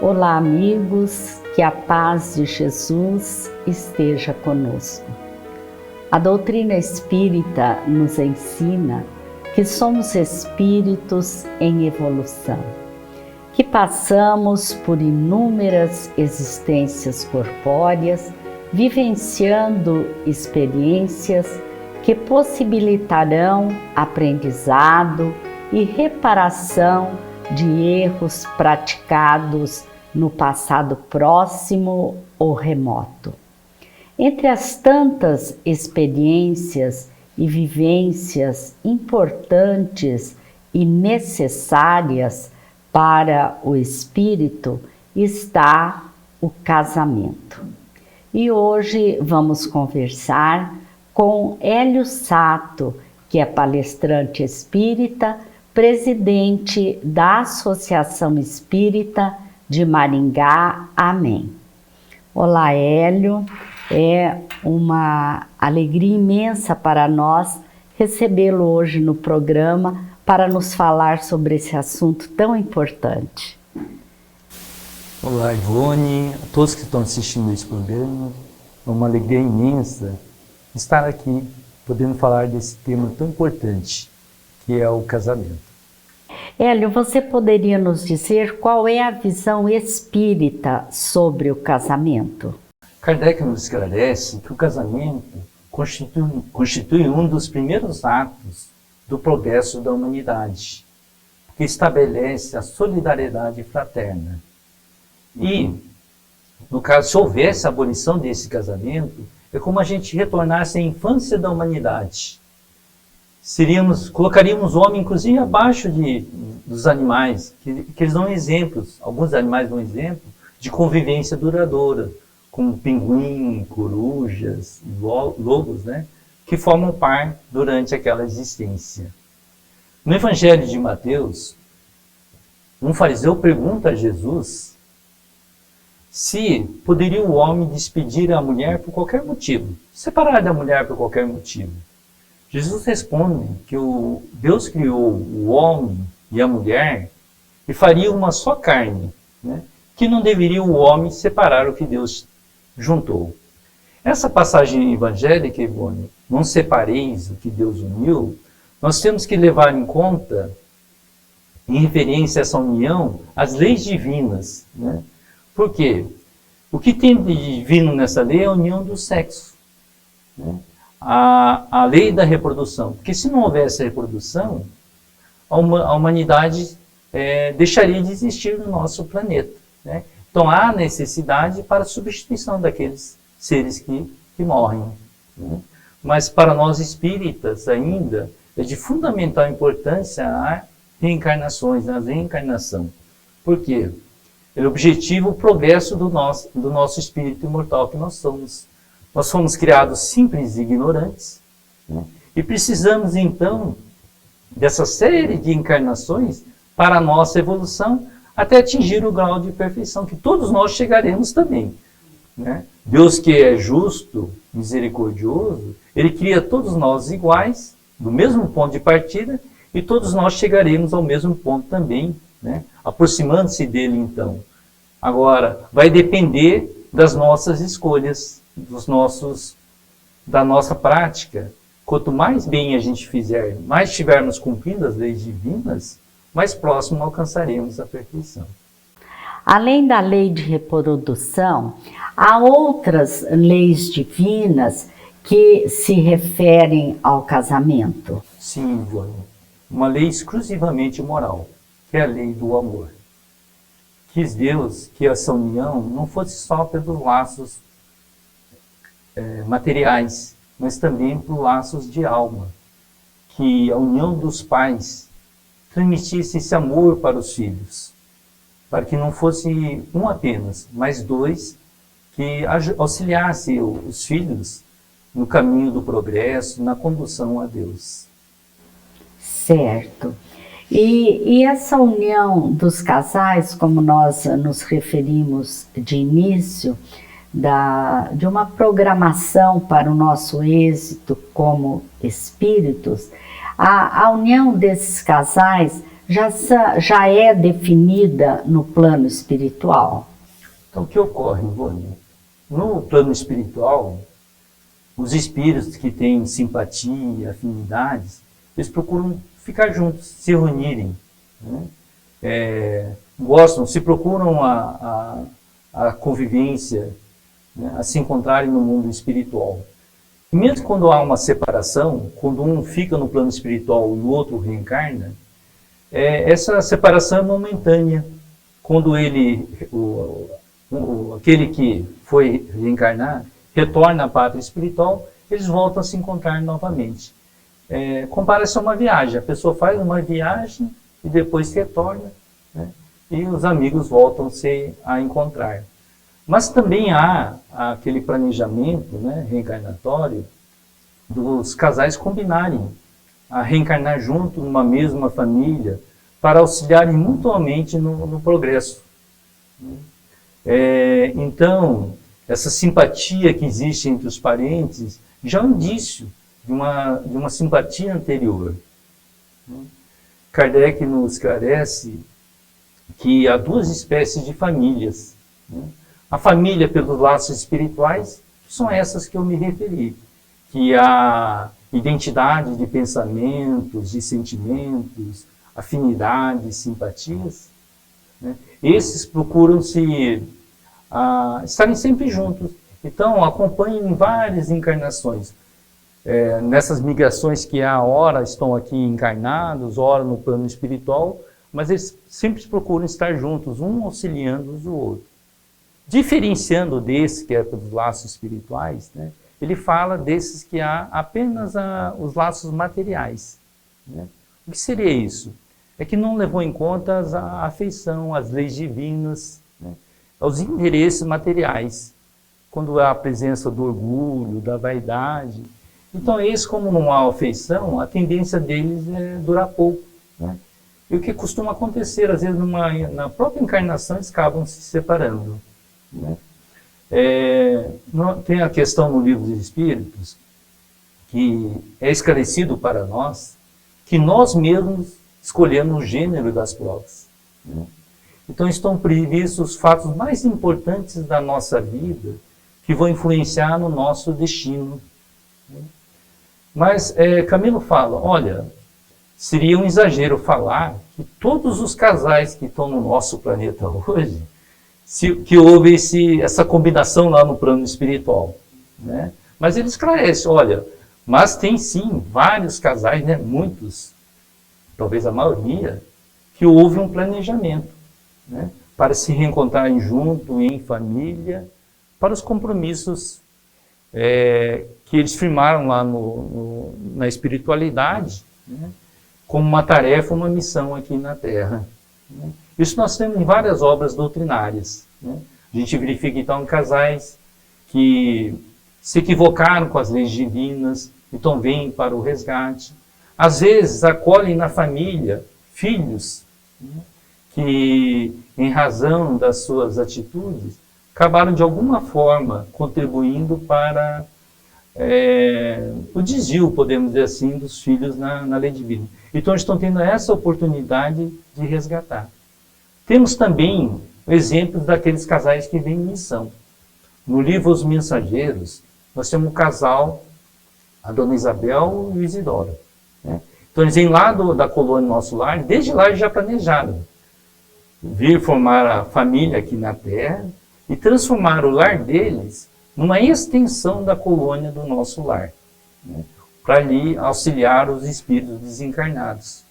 Olá, amigos, que a paz de Jesus esteja conosco. A doutrina espírita nos ensina que somos espíritos em evolução, que passamos por inúmeras existências corpóreas, vivenciando experiências que possibilitarão aprendizado e reparação de erros praticados no passado próximo ou remoto. Entre as tantas experiências e vivências importantes e necessárias para o espírito está o casamento. E hoje vamos conversar com Hélio Sato, que é palestrante espírita, presidente da Associação Espírita de Maringá. Amém. Olá, Hélio. É uma alegria imensa para nós recebê-lo hoje no programa para nos falar sobre esse assunto tão importante. Olá, Ivone, a todos que estão assistindo esse programa. É uma alegria imensa estar aqui, podendo falar desse tema tão importante, que é o casamento. Hélio, você poderia nos dizer qual é a visão espírita sobre o casamento? Kardec nos esclarece que o casamento constitui um dos primeiros atos do progresso da humanidade, que estabelece a solidariedade fraterna. E, no caso, se houvesse a abolição desse casamento, é como a gente retornasse à infância da humanidade. Colocaríamos o homem, inclusive, abaixo dos animais, que eles dão exemplos, alguns animais dão exemplo de convivência duradoura, como pinguim, corujas, lobos, né, que formam par durante aquela existência. No Evangelho de Mateus, um fariseu pergunta a Jesus se poderia o homem despedir a mulher por qualquer motivo, separar da mulher por qualquer motivo. Jesus responde que Deus criou o homem e a mulher e faria uma só carne, né? Que não deveria o homem separar o que Deus juntou. Essa passagem evangélica, Ivone, não separeis o que Deus uniu, nós temos que levar em conta, em referência a essa união, as leis divinas, né? Por quê? O que tem de divino nessa lei é a união do sexo, né? A lei da reprodução, porque se não houvesse reprodução, a humanidade deixaria de existir no nosso planeta, né? Então há necessidade para a substituição daqueles seres que morrem, né? Mas para nós espíritas ainda é de fundamental importância a reencarnações, a reencarnação. Por quê? Ele objetiva o progresso do nosso espírito imortal que nós somos. Nós fomos criados simples e ignorantes, né? E precisamos, então, dessa série de encarnações para a nossa evolução, até atingir o grau de perfeição, que todos nós chegaremos também, né? Deus, que é justo, misericordioso, Ele cria todos nós iguais, do mesmo ponto de partida, e todos nós chegaremos ao mesmo ponto também, né? Aproximando-se dele, então. Agora, vai depender das nossas escolhas, da nossa prática. Quanto mais bem a gente fizer, mais estivermos cumprindo as leis divinas, mais próximo alcançaremos a perfeição. Além da lei de reprodução, há outras leis divinas que se referem ao casamento? Sim, Ivone. Uma lei exclusivamente moral, que é a lei do amor. Quis Deus que essa união não fosse só pelos laços materiais, mas também por laços de alma. Que a união dos pais transmitisse esse amor para os filhos, para que não fosse um apenas, mas dois, que auxiliasse os filhos no caminho do progresso, na condução a Deus. Certo. E essa união dos casais, como nós nos referimos de início, de uma programação para o nosso êxito como espíritos, a união desses casais já é definida no plano espiritual? Então, o que ocorre, Ivone? No plano espiritual, os espíritos que têm simpatia, afinidades, eles procuram ficar juntos, se reunirem, né? Gostam, se procuram a convivência, né? A se encontrarem no mundo espiritual. E mesmo quando há uma separação, quando um fica no plano espiritual e o outro reencarna, essa separação é momentânea. Quando aquele que foi reencarnar retorna à pátria espiritual, eles voltam a se encontrar novamente. Compara-se a uma viagem. A pessoa faz uma viagem e depois retorna, né? E os amigos voltam-se a encontrar. Mas também há aquele planejamento, né, reencarnatório dos casais combinarem a reencarnar junto numa mesma família para auxiliarem mutuamente no progresso. Então, essa simpatia que existe entre os parentes já é um indício de uma simpatia anterior. Kardec nos esclarece que há duas espécies de famílias. A família pelos laços espirituais, que são essas que eu me referi, que há identidade de pensamentos, de sentimentos, afinidades, simpatias, né? Esses procuram estarem sempre juntos. Então, acompanham em várias encarnações. Nessas migrações que há, ora estão aqui encarnados, ora no plano espiritual, mas eles sempre procuram estar juntos, um auxiliando o outro. Diferenciando desse, que é pelos laços espirituais, né, ele fala desses que há apenas os laços materiais. Né? O que seria isso? É que não levou em conta a afeição, as leis divinas, né, os interesses materiais, quando há a presença do orgulho, da vaidade. Então, esses, como não há afeição, a tendência deles é durar pouco. Né? E o que costuma acontecer, às vezes, na própria encarnação, eles acabam se separando. Né? Tem a questão no Livro dos Espíritos, que é esclarecido para nós, que nós mesmos escolhemos o gênero das provas. Né? Então estão previstos os fatos mais importantes da nossa vida, que vão influenciar no nosso destino. Né? Mas Camilo fala, olha, seria um exagero falar que todos os casais que estão no nosso planeta hoje, que houve essa combinação lá no plano espiritual. Né? Mas ele esclarece, olha, mas tem sim vários casais, né, muitos, talvez a maioria, que houve um planejamento, né, para se reencontrarem junto, em família, para os compromissos que eles firmaram lá na espiritualidade, né, como uma tarefa, uma missão aqui na Terra. Né? Isso nós temos em várias obras doutrinárias. Né? A gente verifica, então, casais que se equivocaram com as leis divinas, então vêm para o resgate. Às vezes, acolhem na família filhos, né, que, em razão das suas atitudes, acabaram, de alguma forma, contribuindo para o desvio, podemos dizer assim, dos filhos na lei divina. Então, eles estão tendo essa oportunidade de resgatar. Temos também exemplos daqueles casais que vêm em missão. No livro Os Mensageiros, nós temos um casal, a Dona Isabel e o Isidoro. Né? Então, eles vêm lá da colônia Nosso Lar, desde lá eles já planejaram vir formar a família aqui na Terra e transformar o lar deles numa extensão da colônia do Nosso Lar, né? Para ali auxiliar os espíritos desencarnados.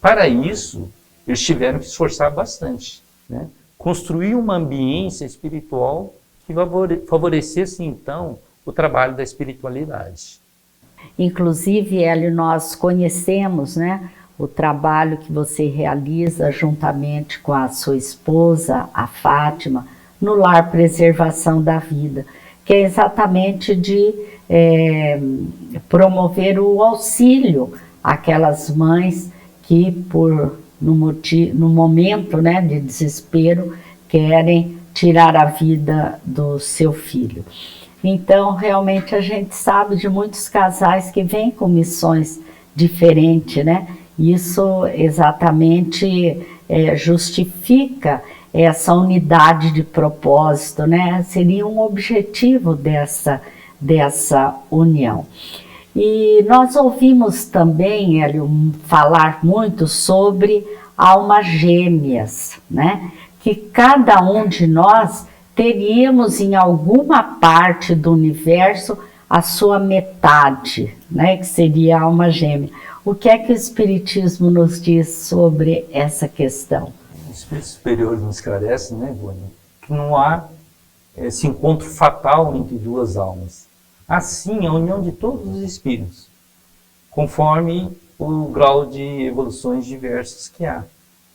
Para isso, eles tiveram que se esforçar bastante, né? Construir uma ambiência espiritual que favorecesse, então, o trabalho da espiritualidade. Inclusive, Hélio, nós conhecemos, né, o trabalho que você realiza juntamente com a sua esposa, a Fátima, no Lar Preservação da Vida, que é exatamente de promover o auxílio àquelas mães que, no momento, né, de desespero, querem tirar a vida do seu filho. Então, realmente, a gente sabe de muitos casais que vêm com missões diferentes, né? Isso exatamente justifica essa unidade de propósito, né? Seria um objetivo dessa união. E nós ouvimos também, Hélio, falar muito sobre almas gêmeas, né? Que cada um de nós teríamos em alguma parte do universo a sua metade, né? Que seria a alma gêmea. O que é que o Espiritismo nos diz sobre essa questão? O Espírito Superior nos esclarece, né, Gônia, que não há esse encontro fatal entre duas almas. Assim, a união de todos os espíritos, conforme o grau de evoluções diversas que há.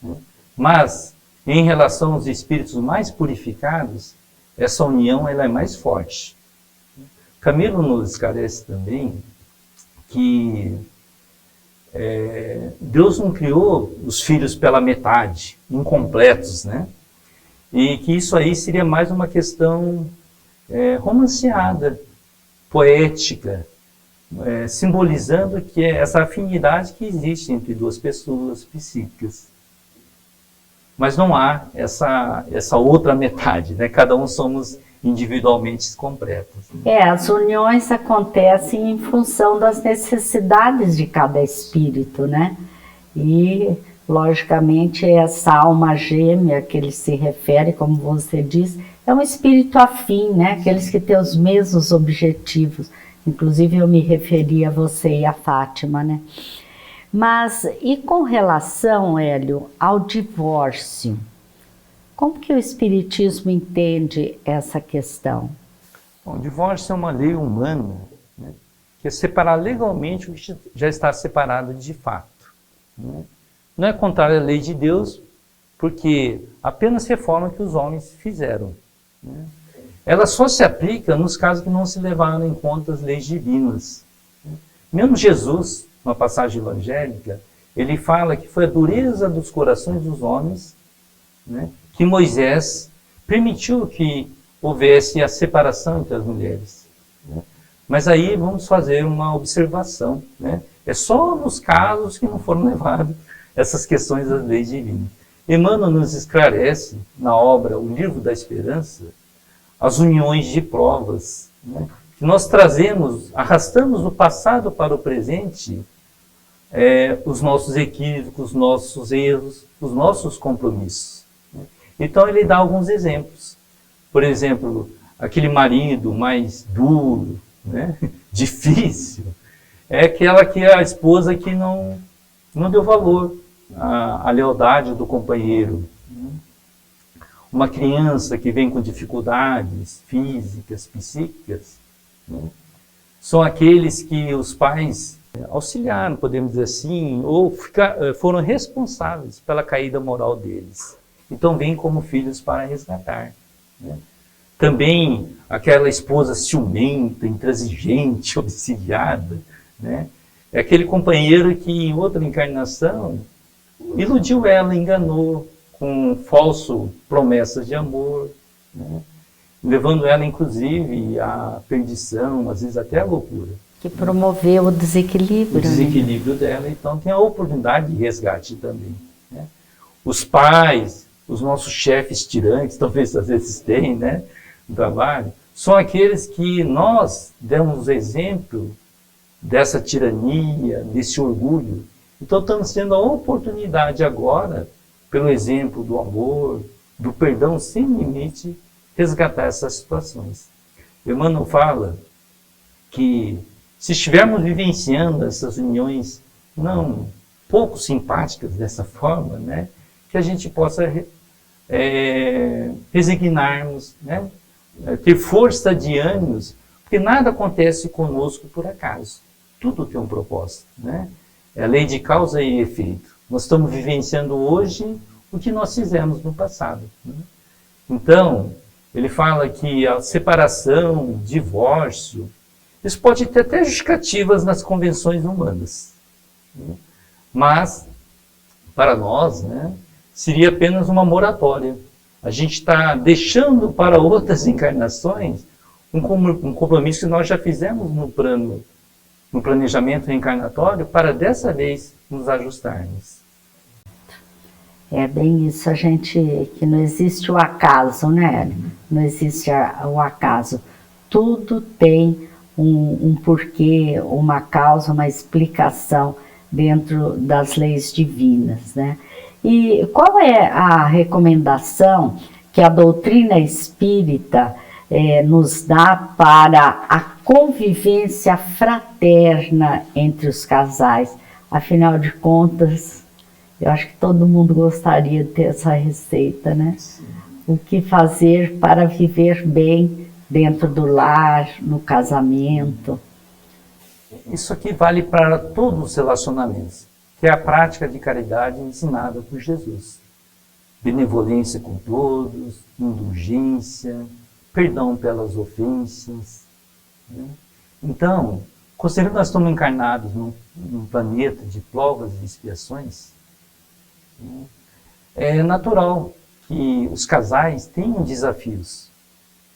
Né? Mas, em relação aos espíritos mais purificados, essa união ela é mais forte. Camilo nos esclarece também que Deus não criou os filhos pela metade, incompletos, né? E que isso aí seria mais uma questão romanceada, poética, simbolizando que é essa afinidade que existe entre duas pessoas psíquicas. Mas não há essa outra metade, né? Cada um somos individualmente completos. As uniões acontecem em função das necessidades de cada espírito, né? E, logicamente, essa alma gêmea que ele se refere, como você diz, é um espírito afim, né? Aqueles que têm os mesmos objetivos. Inclusive, eu me referi a você e a Fátima, né? Mas, e com relação, Hélio, ao divórcio? Como que o Espiritismo entende essa questão? Bom, o divórcio é uma lei humana, né, que é separar legalmente o que já está separado de fato. Né? Não é contrário à lei de Deus, porque apenas reforma que os homens fizeram. Né? Ela só se aplica nos casos que não se levaram em conta as leis divinas. Mesmo Jesus, numa passagem evangélica, ele fala que foi a dureza dos corações dos homens, né, que Moisés permitiu que houvesse a separação entre as mulheres. Né? Mas aí vamos fazer uma observação. Né? É só nos casos que não foram levadas essas questões das leis divinas. Emmanuel nos esclarece, na obra O Livro da Esperança, as uniões de provas, né? Que nós trazemos, arrastamos do passado para o presente, os nossos equívocos, os nossos erros, os nossos compromissos. Né? Então ele dá alguns exemplos. Por exemplo, aquele marido mais duro, né? Difícil, é aquela que é a esposa que não deu valor à lealdade do companheiro. Né? Uma criança que vem com dificuldades físicas, psíquicas, né? São aqueles que os pais auxiliaram, podemos dizer assim, ou foram responsáveis pela caída moral deles. Então vêm como filhos para resgatar. Né? Também aquela esposa ciumenta, intransigente, obsidiada, né? É aquele companheiro que em outra encarnação iludiu ela, enganou com falso promessas de amor, né? Levando ela inclusive à perdição, às vezes até à loucura. Que promoveu o desequilíbrio. O desequilíbrio dela, então tem a oportunidade de resgate também. Né? Os pais, os nossos chefes tirantes, talvez às vezes têm, né, no trabalho, são aqueles que nós demos exemplo dessa tirania, desse orgulho. Então estamos tendo a oportunidade agora, pelo exemplo do amor, do perdão sem limite, resgatar essas situações. Emmanuel fala que se estivermos vivenciando essas uniões não pouco simpáticas dessa forma, né, que a gente possa resignarmos, né, ter força de ânimos, porque nada acontece conosco por acaso. Tudo tem um propósito. Né? É a lei de causa e efeito. Nós estamos vivenciando hoje o que nós fizemos no passado. Né? Então, ele fala que a separação, divórcio, isso pode ter até justificativas nas convenções humanas. Né? Mas, para nós, né, seria apenas uma moratória. A gente está deixando para outras encarnações um compromisso que nós já fizemos no plano no planejamento reencarnatório para dessa vez nos ajustarmos. É bem isso, que não existe o acaso, né? Não existe o acaso. Tudo tem um porquê, uma causa, uma explicação dentro das leis divinas, né? E qual é a recomendação que a doutrina espírita nos dá para a convivência fraterna entre os casais? Afinal de contas, eu acho que todo mundo gostaria de ter essa receita, né? Sim. O que fazer para viver bem dentro do lar, no casamento? Isso aqui vale para todos os relacionamentos, que é a prática de caridade ensinada por Jesus. Benevolência com todos, indulgência, perdão pelas ofensas. Né? Então, considerando que nós estamos encarnados num planeta de provas e expiações, né? É natural que os casais tenham desafios.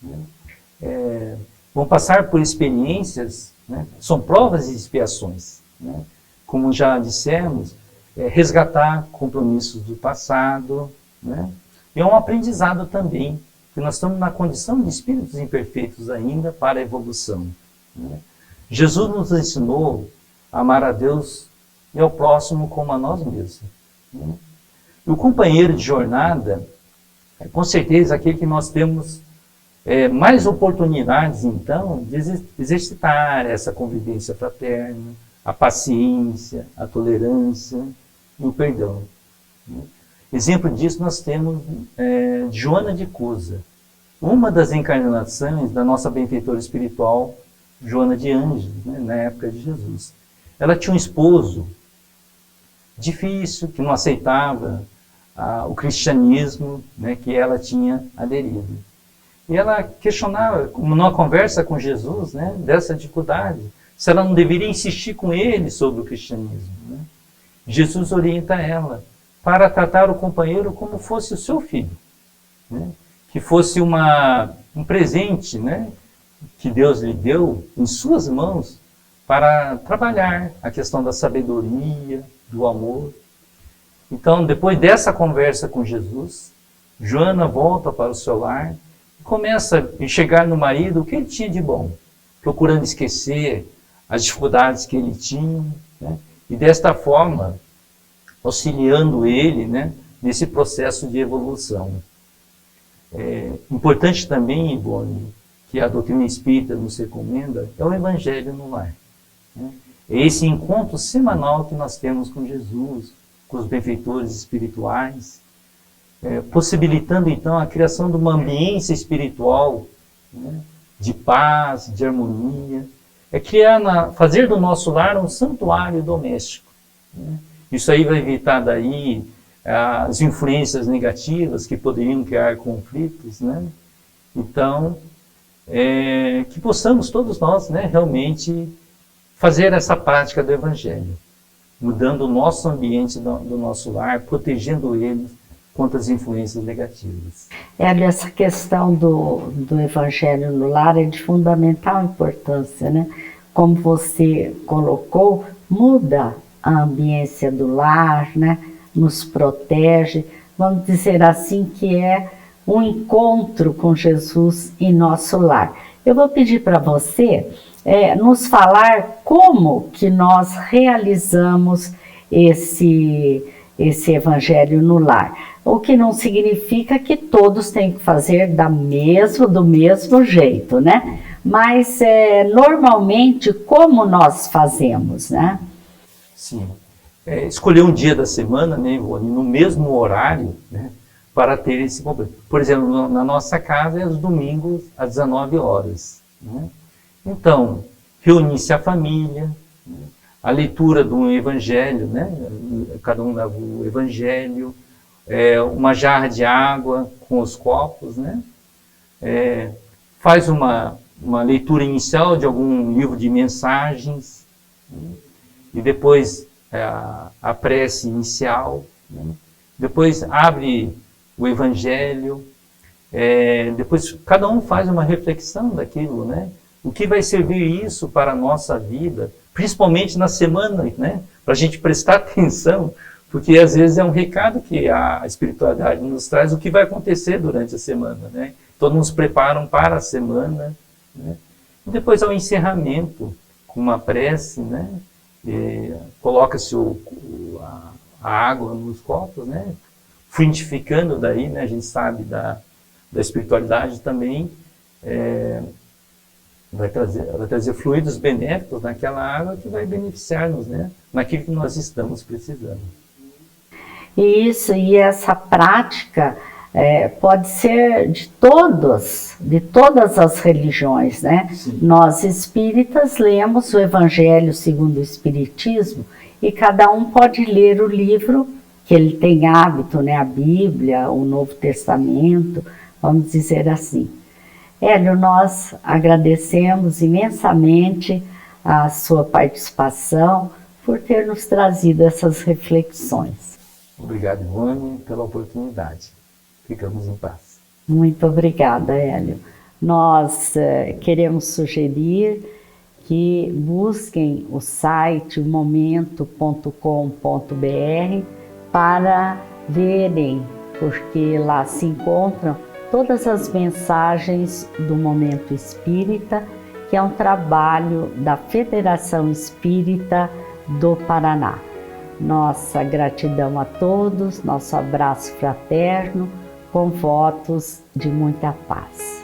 Né? Vão passar por experiências, né? São provas e expiações. Né? Como já dissemos, resgatar compromissos do passado. Né? E é um aprendizado também, porque nós estamos na condição de espíritos imperfeitos ainda para a evolução. Né? Jesus nos ensinou a amar a Deus e ao próximo como a nós mesmos. Né? E o companheiro de jornada é com certeza aquele que nós temos mais oportunidades, então, de exercitar essa convivência fraterna, a paciência, a tolerância e o perdão. Né? Exemplo disso nós temos Joana de Cusa, uma das encarnações da nossa benfeitora espiritual, Joana de Ângeles, né, na época de Jesus. Ela tinha um esposo difícil, que não aceitava o cristianismo, né, que ela tinha aderido. E ela questionava, numa conversa com Jesus, né, dessa dificuldade, se ela não deveria insistir com ele sobre o cristianismo. Né? Jesus orienta ela para tratar o companheiro como fosse o seu filho, né? Que fosse um presente, né, que Deus lhe deu em suas mãos para trabalhar a questão da sabedoria, do amor. Então, depois dessa conversa com Jesus, Joana volta para o seu lar e começa a enxergar no marido o que ele tinha de bom, procurando esquecer as dificuldades que ele tinha, né? E desta forma, auxiliando ele, né, nesse processo de evolução. Importante também, Ivone, que a doutrina espírita nos recomenda, é o Evangelho no lar. Né? É esse encontro semanal que nós temos com Jesus, com os benfeitores espirituais, possibilitando então a criação de uma ambiência espiritual, né, de paz, de harmonia, fazer do nosso lar um santuário doméstico. Né? Isso aí vai evitar daí as influências negativas que poderiam criar conflitos, né? Então, que possamos todos nós, né, realmente fazer essa prática do Evangelho, mudando o nosso ambiente do nosso lar, protegendo ele contra as influências negativas. Essa questão do Evangelho no lar é de fundamental importância, né? Como você colocou, muda a ambiência do lar, né? Nos protege, vamos dizer assim, que é um encontro com Jesus em nosso lar. Eu vou pedir para você nos falar como que nós realizamos esse Evangelho no lar. O que não significa que todos têm que fazer do mesmo jeito, né? Mas normalmente como nós fazemos, né? Sim. Escolher um dia da semana, né, Ivone, no mesmo horário, né, para ter esse compromisso. Por exemplo, na nossa casa é aos domingos às 19 horas. Né? Então, reunir-se a família, né, a leitura de um evangelho, né, cada um leva o evangelho, uma jarra de água com os copos, né, faz uma leitura inicial de algum livro de mensagens, né, e depois a prece inicial, né? Depois abre o Evangelho, depois cada um faz uma reflexão daquilo, né? O que vai servir isso para a nossa vida, principalmente na semana, né? Para a gente prestar atenção, porque às vezes é um recado que a espiritualidade nos traz, o que vai acontecer durante a semana, né? Todos nos preparam para a semana, né? E depois ao encerramento, com uma prece, né? Coloca-se a água nos copos, né? Frutificando daí, né? A gente sabe da espiritualidade também, vai trazer fluidos benéficos naquela água que vai beneficiar-nos, né? Naquilo que nós estamos precisando. Isso, e essa prática pode ser de todas as religiões, né? Sim. Nós espíritas lemos o Evangelho segundo o Espiritismo e cada um pode ler o livro que ele tem hábito, né? A Bíblia, o Novo Testamento, vamos dizer assim. Hélio, nós agradecemos imensamente a sua participação por ter nos trazido essas reflexões. Obrigado, Ivone, pela oportunidade. Ficamos em paz. Muito obrigada, Hélio. Nós queremos sugerir que busquem o site momento.com.br para verem, porque lá se encontram todas as mensagens do Momento Espírita, que é um trabalho da Federação Espírita do Paraná. Nossa gratidão a todos, nosso abraço fraterno, com votos de muita paz.